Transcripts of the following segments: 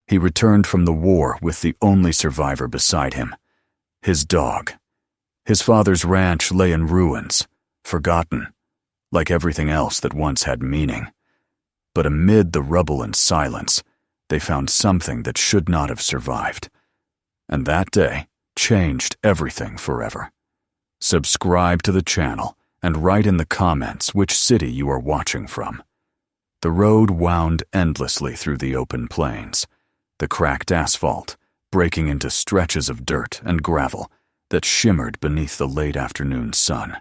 He returned from the war with the only survivor beside him, his dog. His father's ranch lay in ruins, forgotten, like everything else that once had meaning. But amid the rubble and silence, they found something that should not have survived. And that day changed everything forever. Subscribe to the channel and write in the comments which city you are watching from. The road wound endlessly through the open plains, the cracked asphalt breaking into stretches of dirt and gravel that shimmered beneath the late afternoon sun.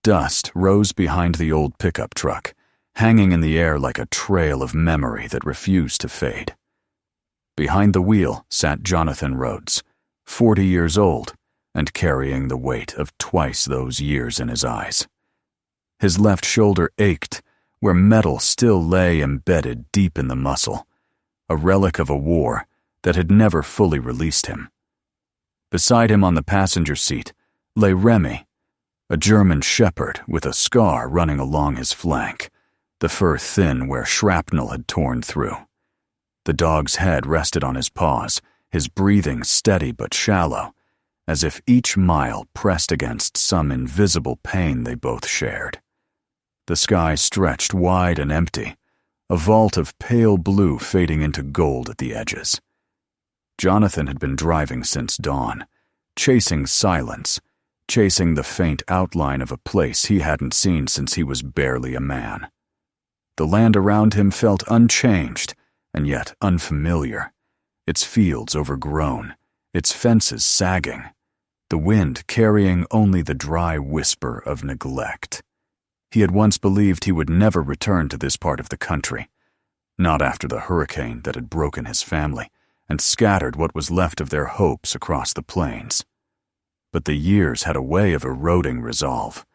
Dust rose behind the old pickup truck, hanging in the air like a trail of memory that refused to fade. Behind the wheel sat Jonathan Rhodes, 40 years old, and carrying the weight of twice those years in his eyes. His left shoulder ached, where metal still lay embedded deep in the muscle, a relic of a war that had never fully released him. Beside him on the passenger seat lay Remy, a German shepherd with a scar running along his flank, the fur thin where shrapnel had torn through. The dog's head rested on his paws, his breathing steady but shallow, as if each mile pressed against some invisible pain they both shared. The sky stretched wide and empty, a vault of pale blue fading into gold at the edges. Jonathan had been driving since dawn, chasing silence, chasing the faint outline of a place he hadn't seen since he was barely a man. The land around him felt unchanged and yet unfamiliar, its fields overgrown, its fences sagging, the wind carrying only the dry whisper of neglect. He had once believed he would never return to this part of the country, not after the hurricane that had broken his family and scattered what was left of their hopes across the plains. But the years had a way of eroding resolve.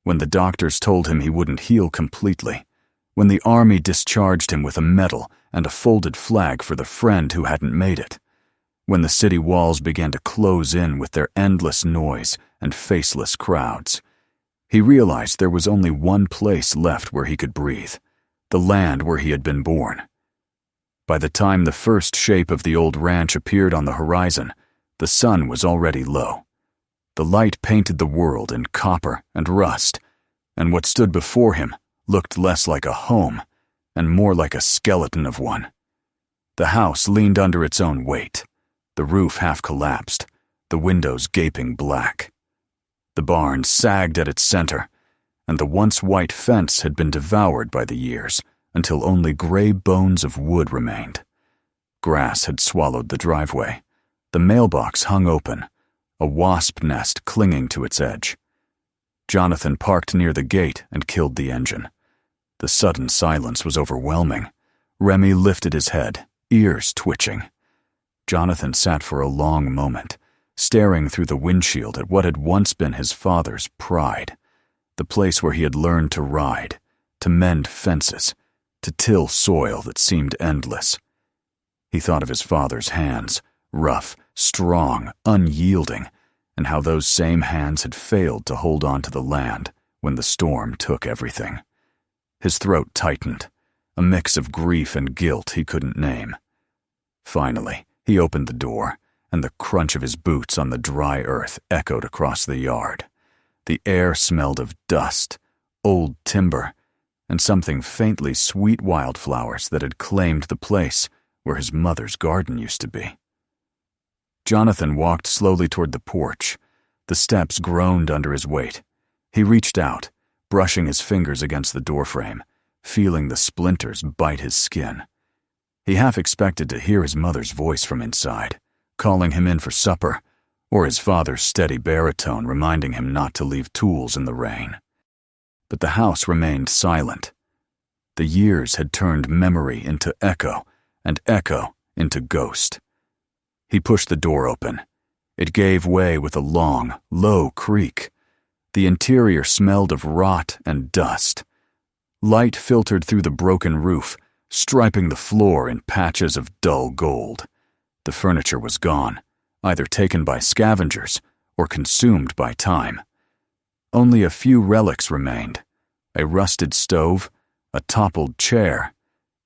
When the doctors told him he wouldn't heal completely, when the army discharged him with a medal and a folded flag for the friend who hadn't made it, when the city walls began to close in with their endless noise and faceless crowds, he realized there was only one place left where he could breathe, the land where he had been born. By the time the first shape of the old ranch appeared on the horizon, the sun was already low. The light painted the world in copper and rust, and what stood before him looked less like a home and more like a skeleton of one. The house leaned under its own weight, the roof half collapsed, the windows gaping black. The barn sagged at its center, and the once white fence had been devoured by the years until only gray bones of wood remained. Grass had swallowed the driveway. The mailbox hung open, a wasp nest clinging to its edge. Jonathan parked near the gate and killed the engine. The sudden silence was overwhelming. Remy lifted his head, ears twitching. Jonathan sat for a long moment, staring through the windshield at what had once been his father's pride, the place where he had learned to ride, to mend fences, to till soil that seemed endless. He thought of his father's hands, rough, strong, unyielding, and how those same hands had failed to hold on to the land when the storm took everything. His throat tightened, a mix of grief and guilt he couldn't name. Finally, he opened the door, and the crunch of his boots on the dry earth echoed across the yard. The air smelled of dust, old timber, and something faintly sweet wildflowers that had claimed the place where his mother's garden used to be. Jonathan walked slowly toward the porch. The steps groaned under his weight. He reached out, brushing his fingers against the doorframe, feeling the splinters bite his skin. He half expected to hear his mother's voice from inside, calling him in for supper, or his father's steady baritone reminding him not to leave tools in the rain. But the house remained silent. The years had turned memory into echo, and echo into ghost. He pushed the door open. It gave way with a long, low creak. The interior smelled of rot and dust. Light filtered through the broken roof, striping the floor in patches of dull gold. The furniture was gone, either taken by scavengers or consumed by time. Only a few relics remained: a rusted stove, a toppled chair,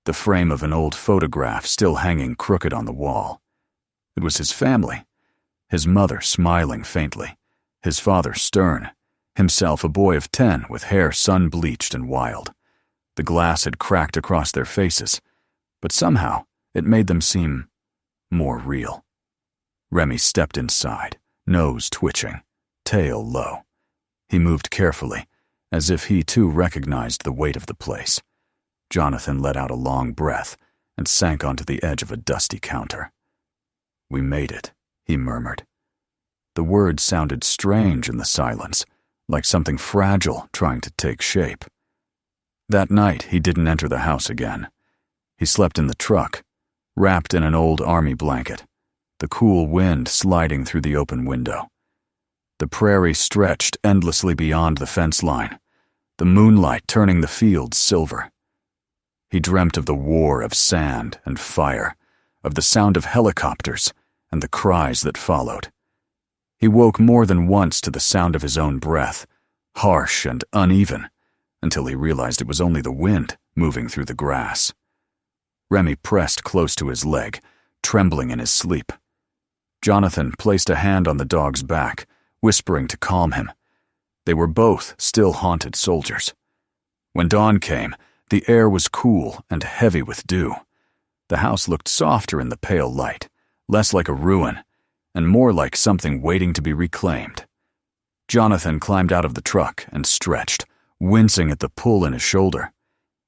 the frame of an old photograph still hanging crooked on the wall. It was his family, his mother smiling faintly, his father stern, himself a boy of 10 with hair sun-bleached and wild. The glass had cracked across their faces, but somehow it made them seem more real. Remy stepped inside, nose twitching, tail low. He moved carefully, as if he too recognized the weight of the place. Jonathan let out a long breath and sank onto the edge of a dusty counter. "We made it," he murmured. The words sounded strange in the silence, like something fragile trying to take shape. That night, he didn't enter the house again. He slept in the truck, wrapped in an old army blanket, the cool wind sliding through the open window. The prairie stretched endlessly beyond the fence line, the moonlight turning the fields silver. He dreamt of the war of sand and fire, of the sound of helicopters and the cries that followed. He woke more than once to the sound of his own breath, harsh and uneven, until he realized it was only the wind moving through the grass. Remy pressed close to his leg, trembling in his sleep. Jonathan placed a hand on the dog's back, whispering to calm him. They were both still haunted soldiers. When dawn came, the air was cool and heavy with dew. The house looked softer in the pale light, less like a ruin, and more like something waiting to be reclaimed. Jonathan climbed out of the truck and stretched, wincing at the pull in his shoulder.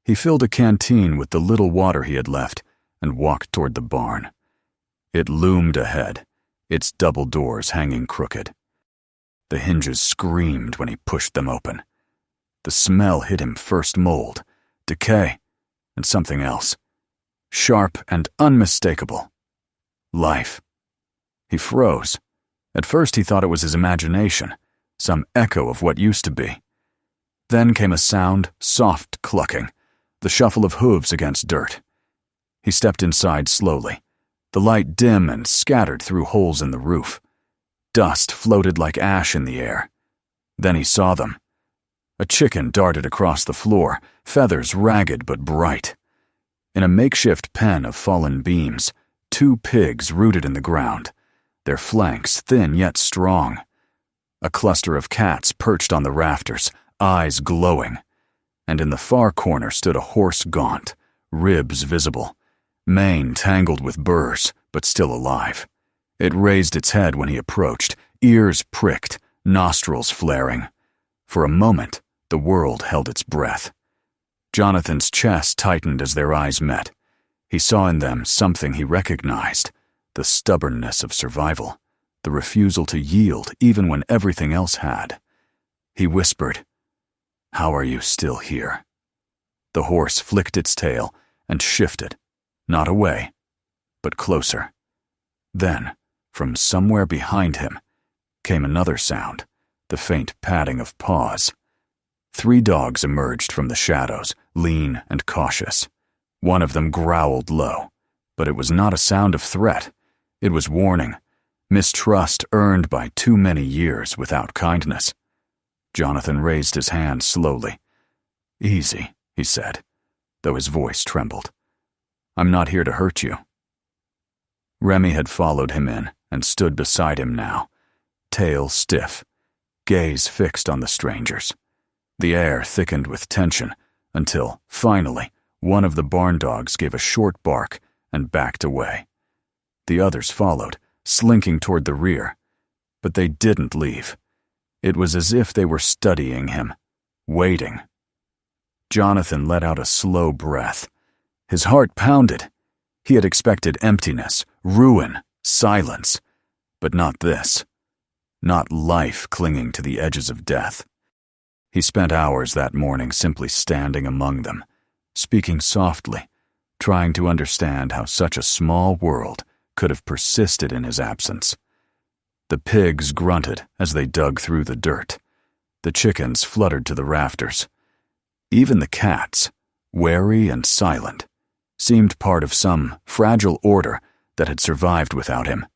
He filled a canteen with the little water he had left and walked toward the barn. It loomed ahead, its double doors hanging crooked. The hinges screamed when he pushed them open. The smell hit him first: mold, decay, and something else. Sharp and unmistakable. Life. He froze. At first he thought it was his imagination, some echo of what used to be. Then came a sound, soft clucking, the shuffle of hooves against dirt. He stepped inside slowly, the light dim and scattered through holes in the roof. Dust floated like ash in the air. Then he saw them. A chicken darted across the floor, feathers ragged but bright. In a makeshift pen of fallen beams, 2 pigs rooted in the ground, their flanks thin yet strong. A cluster of cats perched on the rafters, eyes glowing. And in the far corner stood a horse gaunt, ribs visible, mane tangled with burrs, but still alive. It raised its head when he approached, ears pricked, nostrils flaring. For a moment, the world held its breath. Jonathan's chest tightened as their eyes met. He saw in them something he recognized, the stubbornness of survival, the refusal to yield even when everything else had. He whispered, "How are you still here?" The horse flicked its tail and shifted, not away, but closer. Then, from somewhere behind him, came another sound, the faint padding of paws. 3 dogs emerged from the shadows, lean and cautious. One of them growled low, but it was not a sound of threat. It was warning, mistrust earned by too many years without kindness. Jonathan raised his hand slowly. "Easy," he said, though his voice trembled. "I'm not here to hurt you." Remy had followed him in and stood beside him now, tail stiff, gaze fixed on the strangers. The air thickened with tension until, finally, one of the barn dogs gave a short bark and backed away. The others followed, slinking toward the rear. But they didn't leave. It was as if they were studying him, waiting. Jonathan let out a slow breath. His heart pounded. He had expected emptiness, ruin, silence, but not this. Not life clinging to the edges of death. He spent hours that morning simply standing among them, speaking softly, trying to understand how such a small world could have persisted in his absence. The pigs grunted as they dug through the dirt. The chickens fluttered to the rafters. Even the cats, wary and silent, seemed part of some fragile order that had survived without him.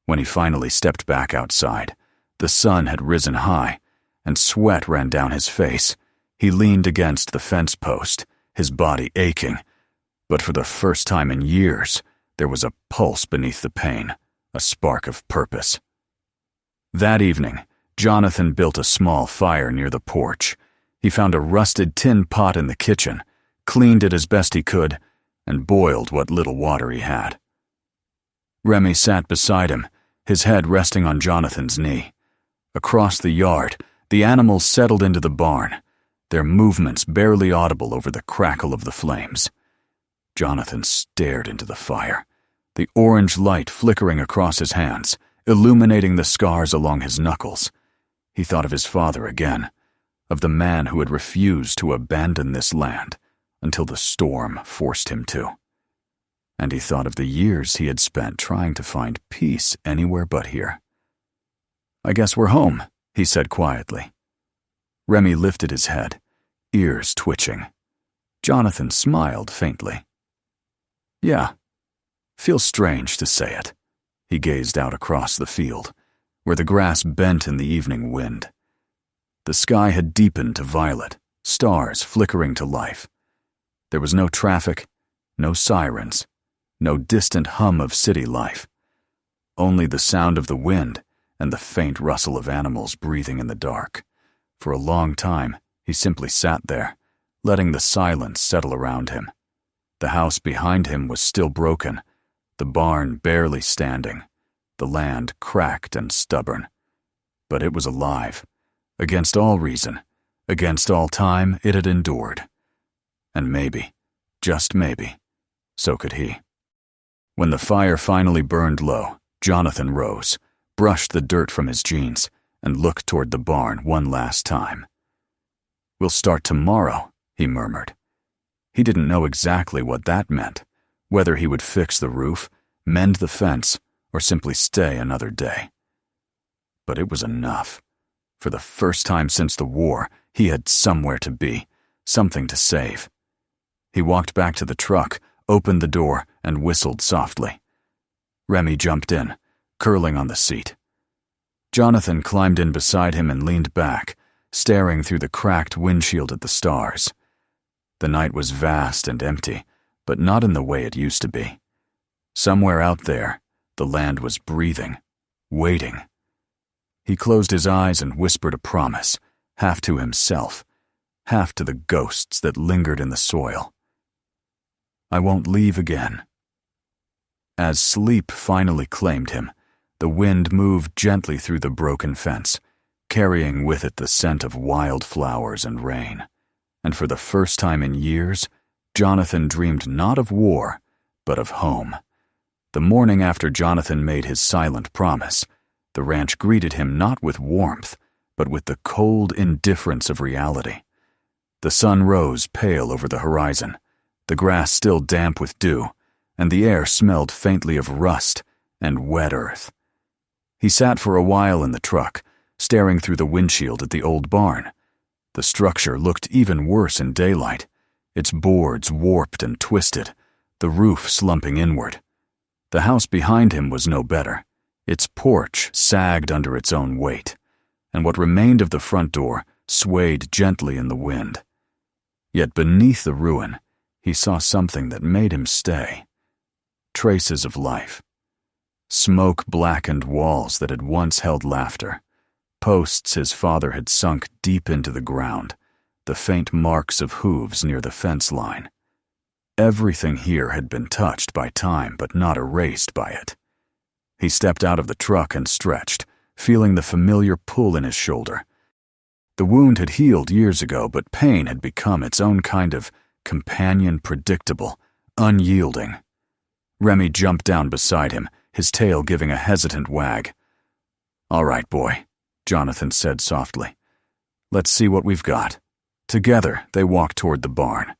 When he finally stepped back outside, the sun had risen high, and sweat ran down his face. He leaned against the fence post, his body aching, But for the first time in years, there was a pulse beneath the pain, a spark of purpose. That evening, Jonathan built a small fire near the porch. He found a rusted tin pot in the kitchen, cleaned it as best he could, and boiled what little water he had. Remy sat beside him, his head resting on Jonathan's knee. Across the yard, the animals settled into the barn, their movements barely audible over the crackle of the flames. Jonathan stared into the fire, the orange light flickering across his hands, illuminating the scars along his knuckles. He thought of his father again, of the man who had refused to abandon this land until the storm forced him to. And he thought of the years he had spent trying to find peace anywhere but here. "I guess we're home," he said quietly. Remy lifted his head, ears twitching. Jonathan smiled faintly. "Yeah. Feels strange to say it." He gazed out across the field, where the grass bent in the evening wind. The sky had deepened to violet, stars flickering to life. There was no traffic, no sirens, no distant hum of city life. Only the sound of the wind and the faint rustle of animals breathing in the dark. For a long time, he simply sat there, letting the silence settle around him. The house behind him was still broken, the barn barely standing, the land cracked and stubborn. But it was alive. Against all reason, against all time, it had endured. And maybe, just maybe, so could he. When the fire finally burned low, Jonathan rose, brushed the dirt from his jeans, and looked toward the barn one last time. "We'll start tomorrow," he murmured. He didn't know exactly what that meant, whether he would fix the roof, mend the fence, or simply stay another day. But it was enough. For the first time since the war, he had somewhere to be, something to save. He walked back to the truck, opened the door, and whistled softly. Remy jumped in, curling on the seat. Jonathan climbed in beside him and leaned back, staring through the cracked windshield at the stars. The night was vast and empty, but not in the way it used to be. Somewhere out there, the land was breathing, waiting. He closed his eyes and whispered a promise, half to himself, half to the ghosts that lingered in the soil. "I won't leave again." As sleep finally claimed him, the wind moved gently through the broken fence, carrying with it the scent of wild flowers and rain. And for the first time in years, Jonathan dreamed not of war, but of home. The morning after Jonathan made his silent promise, the ranch greeted him not with warmth, but with the cold indifference of reality. The sun rose pale over the horizon, the grass still damp with dew, and the air smelled faintly of rust and wet earth. He sat for a while in the truck, staring through the windshield at the old barn. The structure looked even worse in daylight, its boards warped and twisted, the roof slumping inward. The house behind him was no better. Its porch sagged under its own weight, and what remained of the front door swayed gently in the wind. Yet beneath the ruin, he saw something that made him stay. Traces of life. Smoke-blackened walls that had once held laughter. Posts his father had sunk deep into the ground, the faint marks of hooves near the fence line. Everything here had been touched by time but not erased by it. He stepped out of the truck and stretched, feeling the familiar pull in his shoulder. The wound had healed years ago, but pain had become its own kind of companion, predictable, unyielding. Remy jumped down beside him, his tail giving a hesitant wag. "All right, boy," Jonathan said softly. "Let's see what we've got." Together, they walked toward the barn.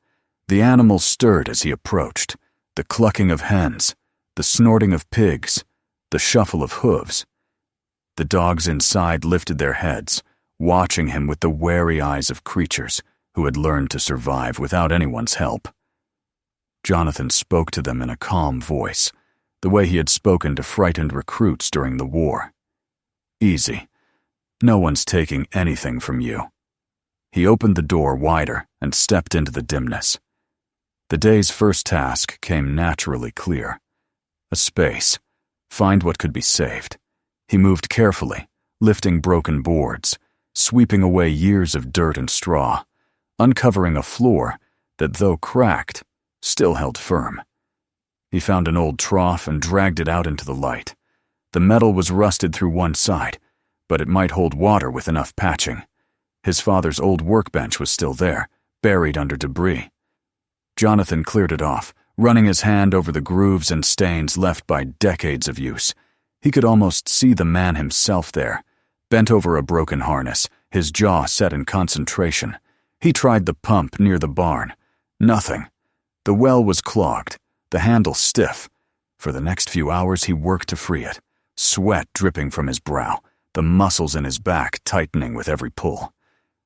The animals stirred as he approached, the clucking of hens, the snorting of pigs, the shuffle of hooves. The dogs inside lifted their heads, watching him with the wary eyes of creatures who had learned to survive without anyone's help. Jonathan spoke to them in a calm voice, the way he had spoken to frightened recruits during the war. "Easy. No one's taking anything from you." He opened the door wider and stepped into the dimness. The day's first task came naturally clear. A space. Find what could be saved. He moved carefully, lifting broken boards, sweeping away years of dirt and straw, uncovering a floor that, though cracked, still held firm. He found an old trough and dragged it out into the light. The metal was rusted through one side, but it might hold water with enough patching. His father's old workbench was still there, buried under debris. Jonathan cleared it off, running his hand over the grooves and stains left by decades of use. He could almost see the man himself there, bent over a broken harness, his jaw set in concentration. He tried the pump near the barn. Nothing. The well was clogged, the handle stiff. For the next few hours he worked to free it, sweat dripping from his brow, the muscles in his back tightening with every pull.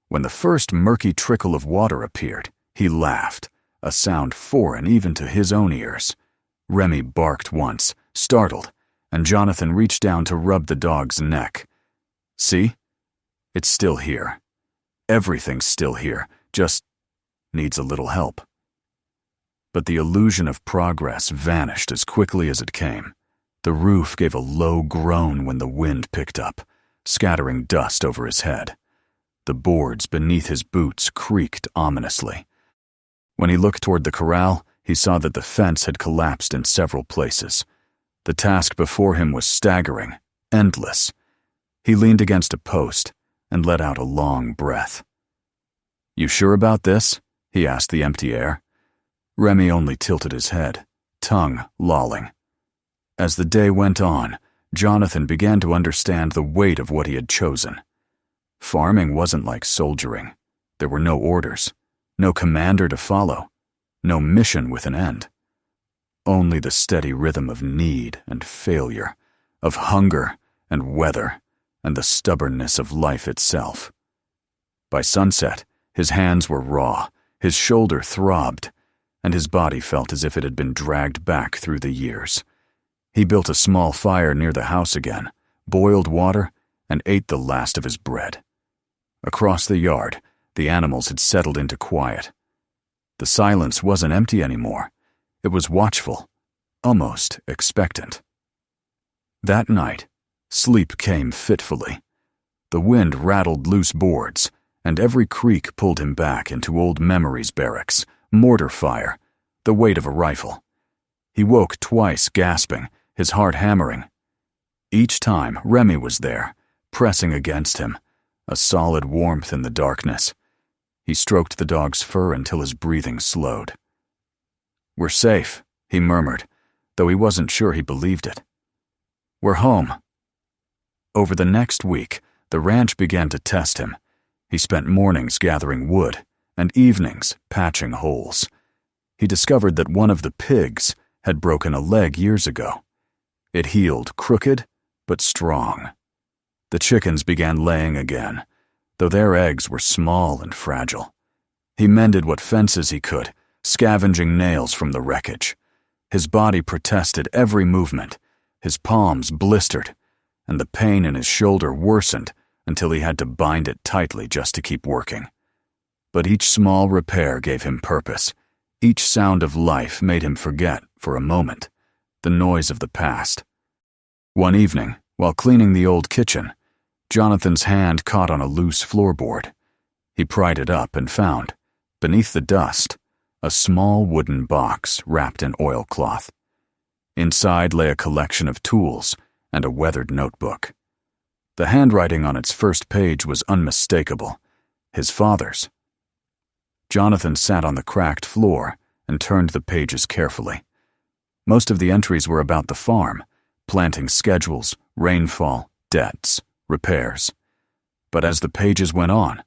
When the first murky trickle of water appeared, he laughed, a sound foreign even to his own ears. Remy barked once, startled, and Jonathan reached down to rub the dog's neck. See? It's still here. Everything's still here, just needs a little help. But the illusion of progress vanished as quickly as it came. The roof gave a low groan when the wind picked up, scattering dust over his head. The boards beneath his boots creaked ominously. When he looked toward the corral, he saw that the fence had collapsed in several places. The task before him was staggering, endless. He leaned against a post and let out a long breath. "You sure about this?" he asked the empty air. Remy only tilted his head, tongue lolling. As the day went on, Jonathan began to understand the weight of what he had chosen. Farming wasn't like soldiering. There were no orders, no commander to follow, no mission with an end. Only the steady rhythm of need and failure, of hunger and weather, and the stubbornness of life itself. By sunset, his hands were raw, his shoulder throbbed, and his body felt as if it had been dragged back through the years. He built a small fire near the house again, boiled water, and ate the last of his bread. Across the yard, the animals had settled into quiet. The silence wasn't empty anymore. It was watchful, almost expectant. That night, sleep came fitfully. The wind rattled loose boards, and every creak pulled him back into old memories barracks, mortar fire, the weight of a rifle. He woke twice, gasping, his heart hammering. Each time, Remy was there, pressing against him, a solid warmth in the darkness. He stroked the dog's fur until his breathing slowed. "We're safe," he murmured, though he wasn't sure he believed it. "We're home." Over the next week, the ranch began to test him. He spent mornings gathering wood and evenings patching holes. He discovered that one of the pigs had broken a leg years ago. It healed crooked but strong. The chickens began laying again, though their eggs were small and fragile. He mended what fences he could, scavenging nails from the wreckage. His body protested every movement. His palms blistered, and the pain in his shoulder worsened until he had to bind it tightly just to keep working. But each small repair gave him purpose. Each sound of life made him forget, for a moment, the noise of the past. One evening, while cleaning the old kitchen, Jonathan's hand caught on a loose floorboard. He pried it up and found, beneath the dust, a small wooden box wrapped in oilcloth. Inside lay a collection of tools and a weathered notebook. The handwriting on its first page was unmistakable, his father's. Jonathan sat on the cracked floor and turned the pages carefully. Most of the entries were about the farm, planting schedules, rainfall, debts, repairs. But as the pages went on,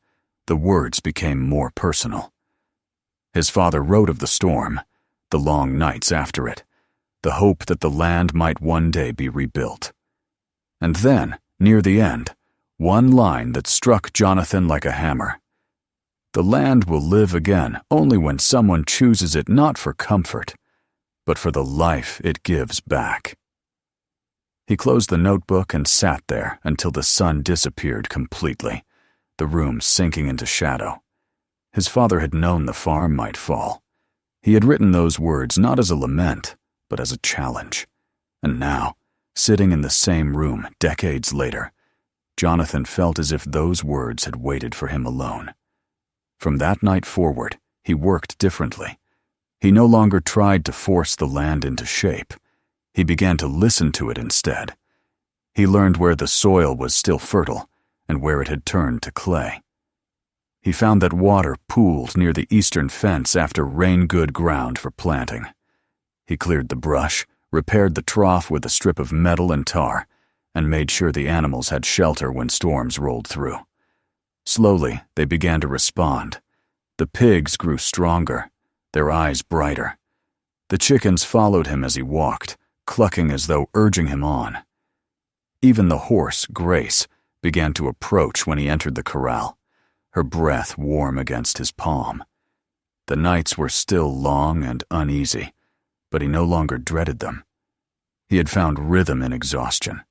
the words became more personal. His father wrote of the storm, the long nights after it, the hope that the land might one day be rebuilt. And then, near the end, one line that struck Jonathan like a hammer. The land will live again only when someone chooses it not for comfort, but for the life it gives back. He closed the notebook and sat there until the sun disappeared completely, the room sinking into shadow. His father had known the farm might fall. He had written those words not as a lament, but as a challenge. And now, sitting in the same room decades later, Jonathan felt as if those words had waited for him alone. From that night forward, he worked differently. He no longer tried to force the land into shape. He began to listen to it instead. He learned where the soil was still fertile and where it had turned to clay. He found that water pooled near the eastern fence after rain-good ground for planting. He cleared the brush, repaired the trough with a strip of metal and tar, and made sure the animals had shelter when storms rolled through. Slowly, they began to respond. The pigs grew stronger, their eyes brighter. The chickens followed him as he walked, clucking as though urging him on. Even the horse, Grace, began to approach when he entered the corral, her breath warm against his palm. The nights were still long and uneasy, but he no longer dreaded them. He had found rhythm in exhaustion.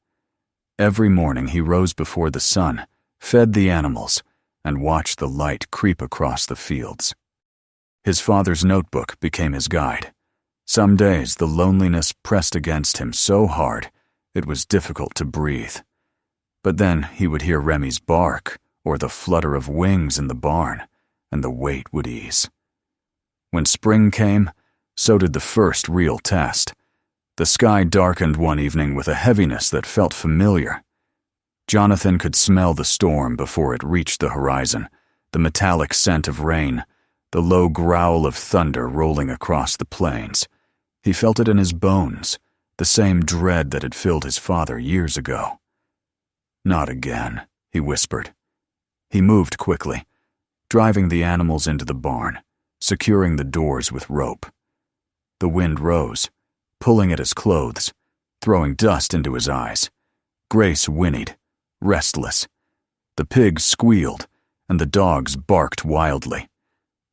Every morning he rose before the sun, fed the animals, and watched the light creep across the fields. His father's notebook became his guide. Some days the loneliness pressed against him so hard it was difficult to breathe. But then he would hear Remy's bark or the flutter of wings in the barn, and the weight would ease. When spring came, so did the first real test. The sky darkened one evening with a heaviness that felt familiar. Jonathan could smell the storm before it reached the horizon, the metallic scent of rain, the low growl of thunder rolling across the plains. He felt it in his bones, the same dread that had filled his father years ago. "Not again," he whispered. He moved quickly, driving the animals into the barn, securing the doors with rope. The wind rose, pulling at his clothes, throwing dust into his eyes. Grace whinnied, restless. The pigs squealed, and the dogs barked wildly.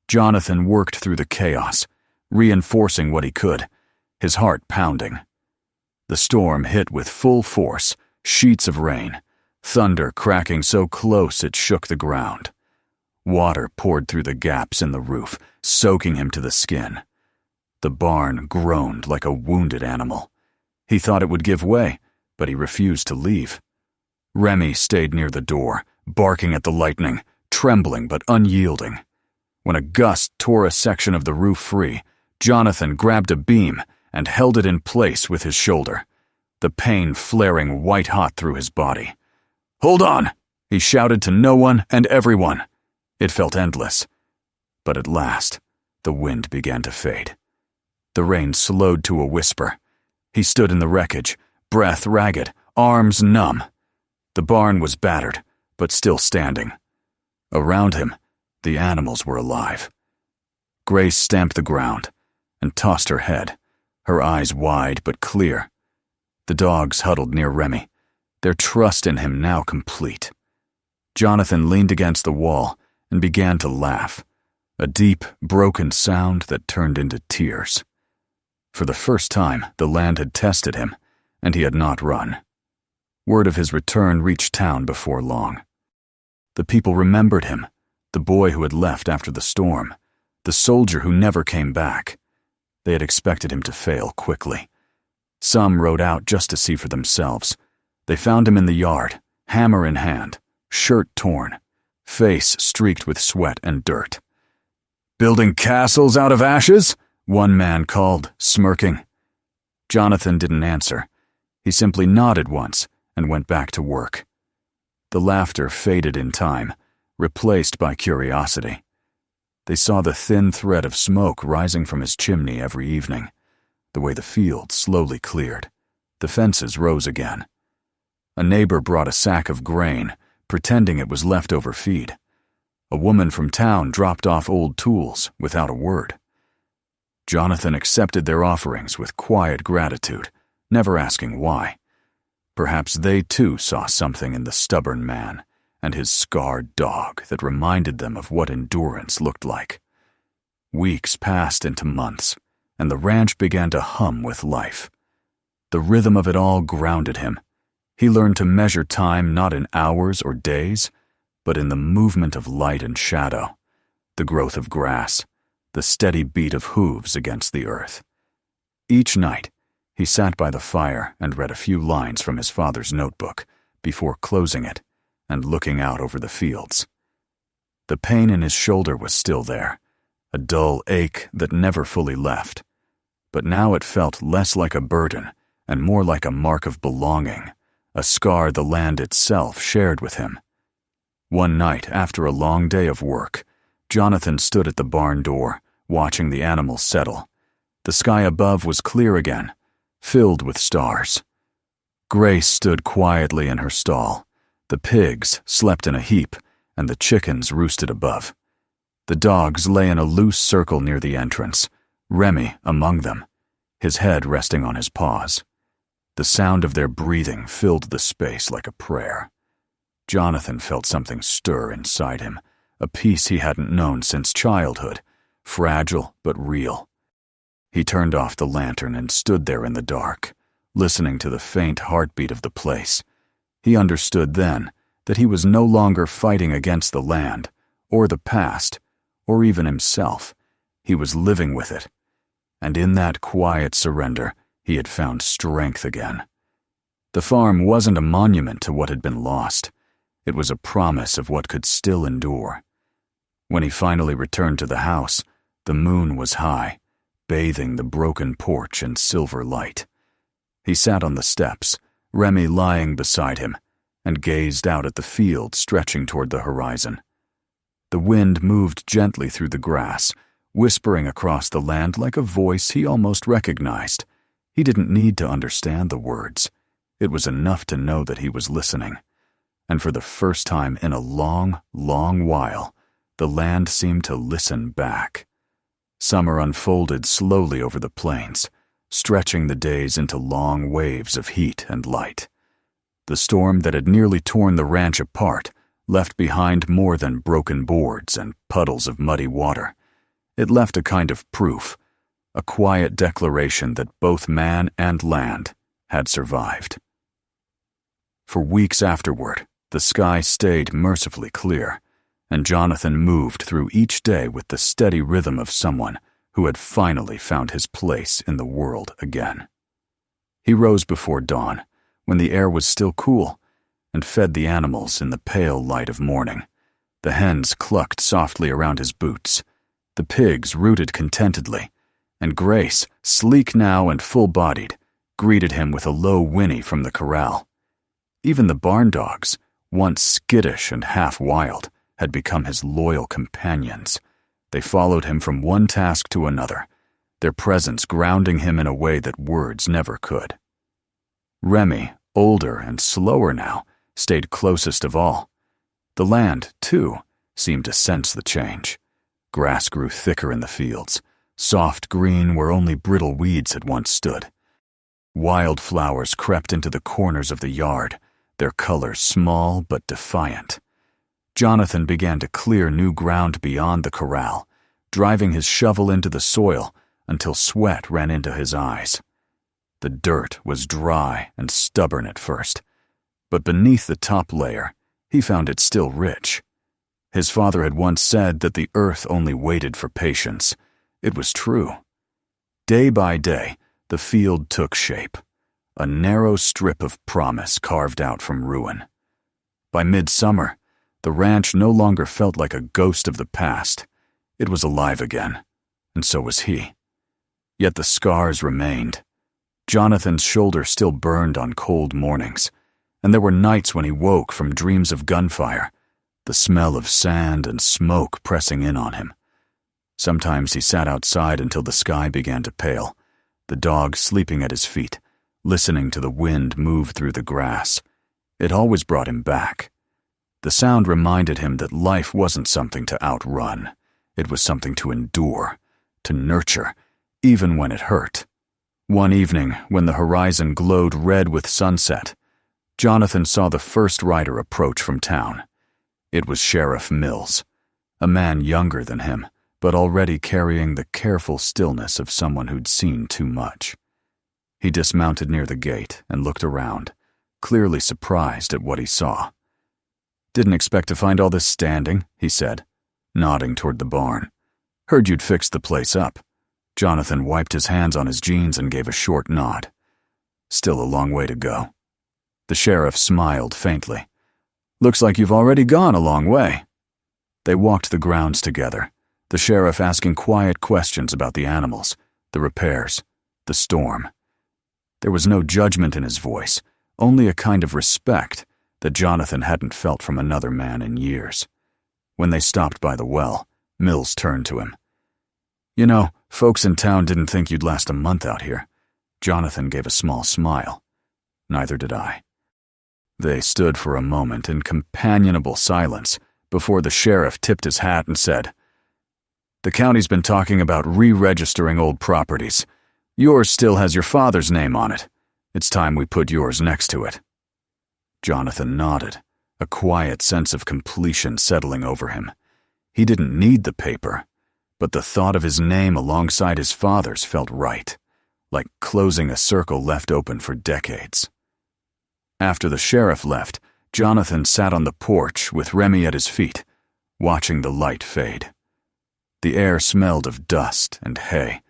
Jonathan worked through the chaos, reinforcing what he could, his heart pounding. The storm hit with full force, sheets of rain, thunder cracking so close it shook the ground. Water poured through the gaps in the roof, soaking him to the skin. The barn groaned like a wounded animal. He thought it would give way, but he refused to leave. Remy stayed near the door, barking at the lightning, trembling but unyielding. When a gust tore a section of the roof free, Jonathan grabbed a beam and held it in place with his shoulder, the pain flaring white-hot through his body. "Hold on!" he shouted to no one and everyone. It felt endless. But at last, the wind began to fade. The rain slowed to a whisper. He stood in the wreckage, breath ragged, arms numb. The barn was battered, but still standing. Around him, the animals were alive. Grace stamped the ground and tossed her head, her eyes wide but clear. The dogs huddled near Remy, their trust in him now complete. Jonathan leaned against the wall and began to laugh, a deep, broken sound that turned into tears. For the first time, the land had tested him, and he had not run. Word of his return reached town before long. The people remembered him, the boy who had left after the storm, the soldier who never came back. They had expected him to fail quickly. Some rode out just to see for themselves. They found him in the yard, hammer in hand, shirt torn, face streaked with sweat and dirt. "Building castles out of ashes?" one man called, smirking. Jonathan didn't answer. He simply nodded once and went back to work. The laughter faded in time, replaced by curiosity. They saw the thin thread of smoke rising from his chimney every evening, the way the field slowly cleared. The fences rose again. A neighbor brought a sack of grain, pretending it was leftover feed. A woman from town dropped off old tools without a word. Jonathan accepted their offerings with quiet gratitude, never asking why. Perhaps they too saw something in the stubborn man and his scarred dog that reminded them of what endurance looked like. Weeks passed into months, and the ranch began to hum with life. The rhythm of it all grounded him. He learned to measure time not in hours or days, but in the movement of light and shadow, the growth of grass, the steady beat of hooves against the earth. Each night, he sat by the fire and read a few lines from his father's notebook before closing it and looking out over the fields. The pain in his shoulder was still there, a dull ache that never fully left, but now it felt less like a burden and more like a mark of belonging, a scar the land itself shared with him. One night, after a long day of work, Jonathan stood at the barn door, watching the animals settle. The sky above was clear again, filled with stars. Grace stood quietly in her stall. The pigs slept in a heap, and the chickens roosted above. The dogs lay in a loose circle near the entrance, Remy among them, his head resting on his paws. The sound of their breathing filled the space like a prayer. Jonathan felt something stir inside him, a peace he hadn't known since childhood, fragile but real. He turned off the lantern and stood there in the dark, listening to the faint heartbeat of the place. He understood then that he was no longer fighting against the land, or the past, or even himself. He was living with it. And in that quiet surrender, he had found strength again. The farm wasn't a monument to what had been lost. It was a promise of what could still endure. When he finally returned to the house, the moon was high, bathing the broken porch in silver light. He sat on the steps, Remy lying beside him, and gazed out at the field stretching toward the horizon. The wind moved gently through the grass, whispering across the land like a voice he almost recognized. He didn't need to understand the words. It was enough to know that he was listening. And for the first time in a long, long while, the land seemed to listen back. Summer unfolded slowly over the plains, stretching the days into long waves of heat and light. The storm that had nearly torn the ranch apart left behind more than broken boards and puddles of muddy water. It left a kind of proof, a quiet declaration that both man and land had survived. For weeks afterward, the sky stayed mercifully clear, and Jonathan moved through each day with the steady rhythm of someone who had finally found his place in the world again. He rose before dawn, when the air was still cool, and fed the animals in the pale light of morning. The hens clucked softly around his boots. The pigs rooted contentedly, and Grace, sleek now and full-bodied, greeted him with a low whinny from the corral. Even the barn dogs, once skittish and half-wild, had become his loyal companions. They followed him from one task to another, their presence grounding him in a way that words never could. Remy, older and slower now, stayed closest of all. The land, too, seemed to sense the change. Grass grew thicker in the fields, soft green where only brittle weeds had once stood. Wildflowers crept into the corners of the yard, their colors small but defiant. Jonathan began to clear new ground beyond the corral, driving his shovel into the soil until sweat ran into his eyes. The dirt was dry and stubborn at first, but beneath the top layer, he found it still rich. His father had once said that the earth only waited for patience. It was true. Day by day, the field took shape, a narrow strip of promise carved out from ruin. By midsummer, the ranch no longer felt like a ghost of the past. It was alive again, and so was he. Yet the scars remained. Jonathan's shoulder still burned on cold mornings, and there were nights when he woke from dreams of gunfire, the smell of sand and smoke pressing in on him. Sometimes he sat outside until the sky began to pale, the dog sleeping at his feet, listening to the wind move through the grass. It always brought him back. The sound reminded him that life wasn't something to outrun. It was something to endure, to nurture, even when it hurt. One evening, when the horizon glowed red with sunset, Jonathan saw the first rider approach from town. It was Sheriff Mills, a man younger than him, but already carrying the careful stillness of someone who'd seen too much. He dismounted near the gate and looked around, clearly surprised at what he saw. "Didn't expect to find all this standing," he said, nodding toward the barn. Heard you'd fixed the place up." Jonathan wiped his hands on his jeans and gave a short nod. "Still a long way to go." The sheriff smiled faintly. "Looks like you've already gone a long way." They walked the grounds together, the sheriff asking quiet questions about the animals, the repairs, the storm. There was no judgment in his voice, only a kind of respect that Jonathan hadn't felt from another man in years. When they stopped by the well, Mills turned to him. "You know, folks in town didn't think you'd last a month out here." Jonathan gave a small smile. "Neither did I." They stood for a moment in companionable silence before the sheriff tipped his hat and said, "The county's been talking about re-registering old properties. Yours still has your father's name on it. It's time we put yours next to it." Jonathan nodded, a quiet sense of completion settling over him. He didn't need the paper, but the thought of his name alongside his father's felt right, like closing a circle left open for decades. After the sheriff left, Jonathan sat on the porch with Remy at his feet, watching the light fade. The air smelled of dust and hay,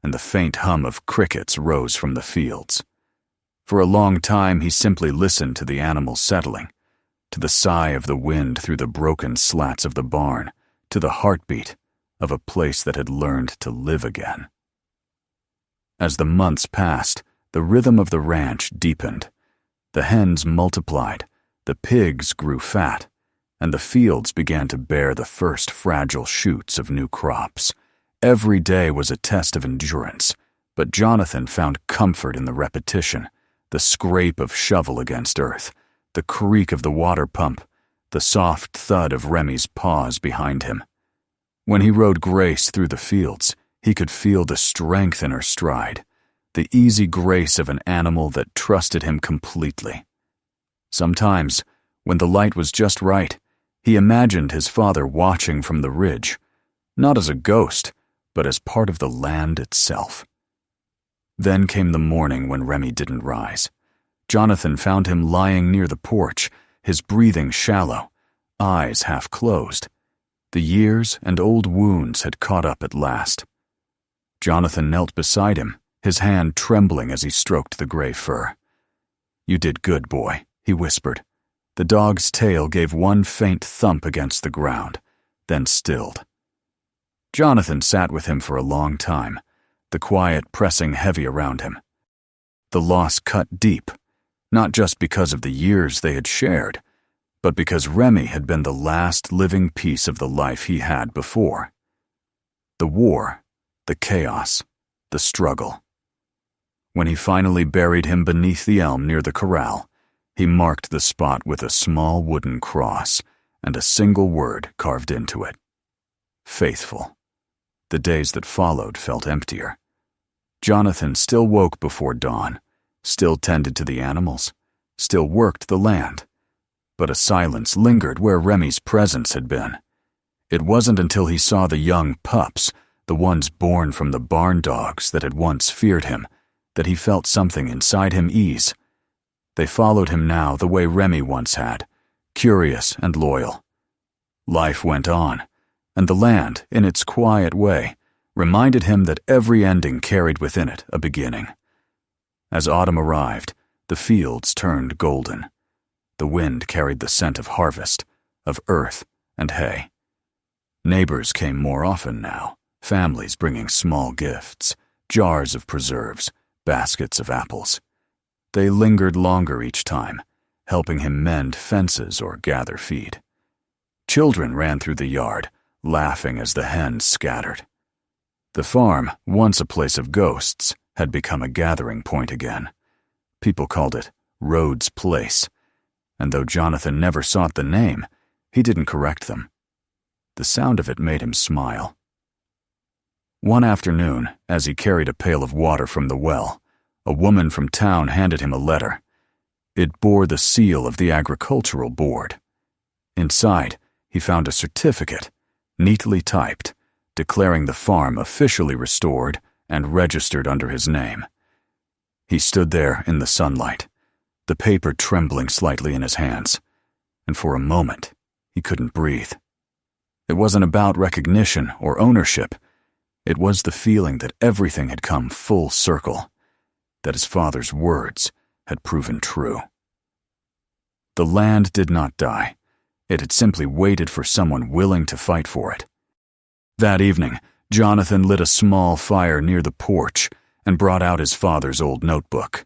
and the faint hum of crickets rose from the fields. For a long time he simply listened to the animals settling, to the sigh of the wind through the broken slats of the barn, to the heartbeat of a place that had learned to live again. As the months passed, the rhythm of the ranch deepened. The hens multiplied, the pigs grew fat, and the fields began to bear the first fragile shoots of new crops. Every day was a test of endurance, but Jonathan found comfort in the repetition, the scrape of shovel against earth, the creak of the water pump, the soft thud of Remy's paws behind him. When he rode Grace through the fields, he could feel the strength in her stride, the easy grace of an animal that trusted him completely. Sometimes, when the light was just right, he imagined his father watching from the ridge, not as a ghost, but as part of the land itself. Then came the morning when Remy didn't rise. Jonathan found him lying near the porch, his breathing shallow, eyes half closed. The years and old wounds had caught up at last. Jonathan knelt beside him, his hand trembling as he stroked the gray fur. "You did good, boy," he whispered. The dog's tail gave one faint thump against the ground, then stilled. Jonathan sat with him for a long time, the quiet pressing heavy around him. The loss cut deep, not just because of the years they had shared, but because Remy had been the last living piece of the life he had before. The war, the chaos, the struggle. When he finally buried him beneath the elm near the corral, he marked the spot with a small wooden cross and a single word carved into it. Faithful. The days that followed felt emptier. Jonathan still woke before dawn, still tended to the animals, still worked the land, but a silence lingered where Remy's presence had been. It wasn't until he saw the young pups, the ones born from the barn dogs that had once feared him, that he felt something inside him ease. They followed him now the way Remy once had, curious and loyal. Life went on, and the land, in its quiet way, reminded him that every ending carried within it a beginning. As autumn arrived, the fields turned golden. The wind carried the scent of harvest, of earth and hay. Neighbors came more often now, families bringing small gifts, jars of preserves, baskets of apples. They lingered longer each time, helping him mend fences or gather feed. Children ran through the yard, laughing as the hens scattered. The farm, once a place of ghosts, had become a gathering point again. People called it Rhodes Place, and though Jonathan never sought the name, he didn't correct them. The sound of it made him smile. One afternoon, as he carried a pail of water from the well, a woman from town handed him a letter. It bore the seal of the Agricultural Board. Inside, he found a certificate, neatly typed, declaring the farm officially restored and registered under his name. He stood there in the sunlight, the paper trembling slightly in his hands, and for a moment he couldn't breathe. It wasn't about recognition or ownership, It was the feeling that everything had come full circle, that his father's words had proven true. The land did not die. It had simply waited for someone willing to fight for it. That evening, Jonathan lit a small fire near the porch and brought out his father's old notebook.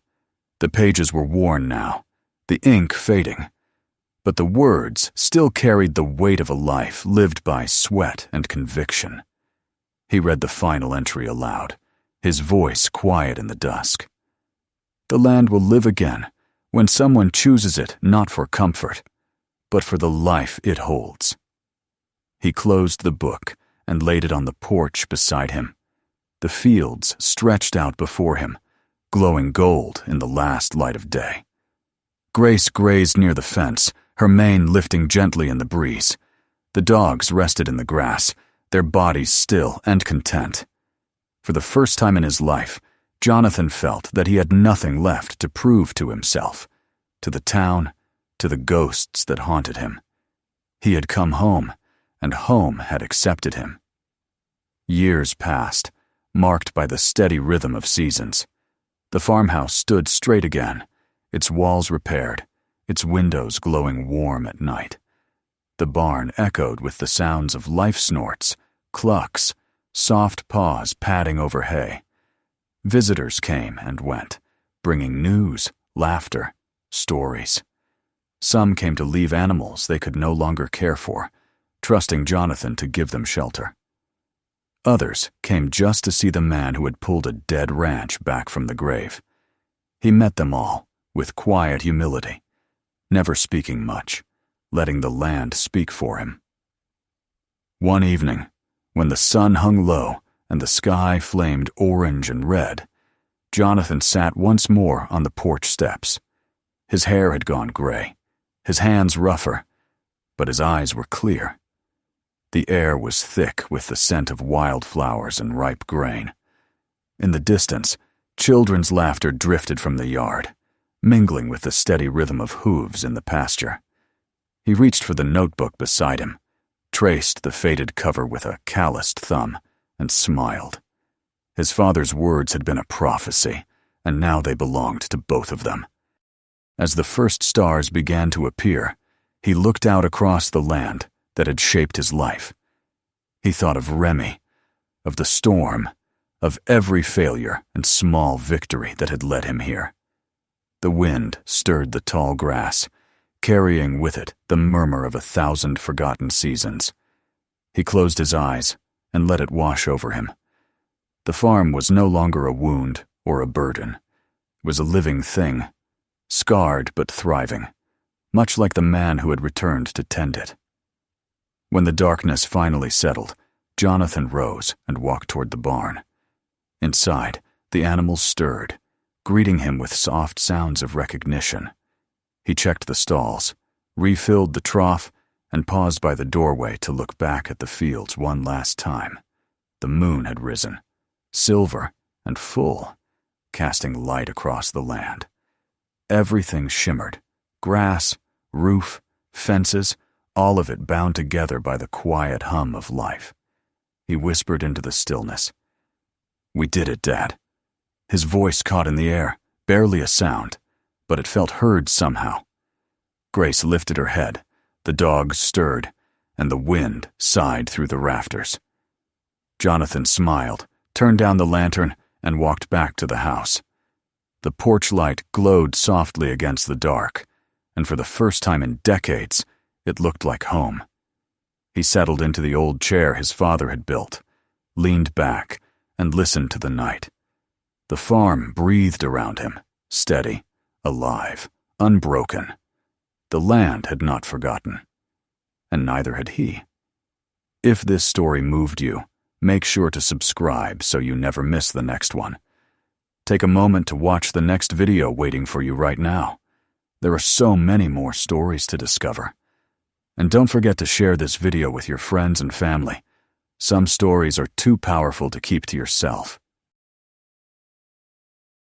The pages were worn now, the ink fading, but the words still carried the weight of a life lived by sweat and conviction. He read the final entry aloud, his voice quiet in the dusk. The land will live again when someone chooses it not for comfort, but for the life it holds. He closed the book and laid it on the porch beside him. The fields stretched out before him, glowing gold in the last light of day. Grace grazed near the fence, her mane lifting gently in the breeze. The dogs rested in the grass, their bodies still and content. For the first time in his life, Jonathan felt that he had nothing left to prove to himself, to the town, to the ghosts that haunted him. He had come home, and home had accepted him. Years passed, marked by the steady rhythm of seasons. The farmhouse stood straight again, its walls repaired, its windows glowing warm at night. The barn echoed with the sounds of life snorts, clucks, soft paws padding over hay. Visitors came and went, bringing news, laughter, stories. Some came to leave animals they could no longer care for, trusting Jonathan to give them shelter. Others came just to see the man who had pulled a dead ranch back from the grave. He met them all with quiet humility, never speaking much, letting the land speak for him. One evening, when the sun hung low and the sky flamed orange and red, Jonathan sat once more on the porch steps. His hair had gone gray, his hands rougher, but his eyes were clear. The air was thick with the scent of wildflowers and ripe grain. In the distance, children's laughter drifted from the yard, mingling with the steady rhythm of hooves in the pasture. He reached for the notebook beside him, traced the faded cover with a calloused thumb, and smiled. His father's words had been a prophecy, and now they belonged to both of them. As the first stars began to appear, he looked out across the land that had shaped his life. He thought of Remy, of the storm, of every failure and small victory that had led him here. The wind stirred the tall grass, carrying with it the murmur of 1,000 forgotten seasons. He closed his eyes and let it wash over him. The farm was no longer a wound or a burden. It was a living thing, scarred but thriving, much like the man who had returned to tend it. When the darkness finally settled, Jonathan rose and walked toward the barn. Inside, the animals stirred, greeting him with soft sounds of recognition. He checked the stalls, refilled the trough, and paused by the doorway to look back at the fields one last time. The moon had risen, silver and full, casting light across the land. Everything shimmered, grass, roof, fences, all of it bound together by the quiet hum of life. He whispered into the stillness, "We did it, Dad." His voice caught in the air, barely a sound, but it felt heard somehow. Grace lifted her head, the dogs stirred, and the wind sighed through the rafters. Jonathan smiled, turned down the lantern, and walked back to the house. The porch light glowed softly against the dark, and for the first time in decades, it looked like home. He settled into the old chair his father had built, leaned back, and listened to the night. The farm breathed around him, steady, alive, unbroken. The land had not forgotten, and neither had he. If this story moved you, make sure to subscribe so you never miss the next one. Take a moment to watch the next video waiting for you right now. There are so many more stories to discover. And don't forget to share this video with your friends and family. Some stories are too powerful to keep to yourself.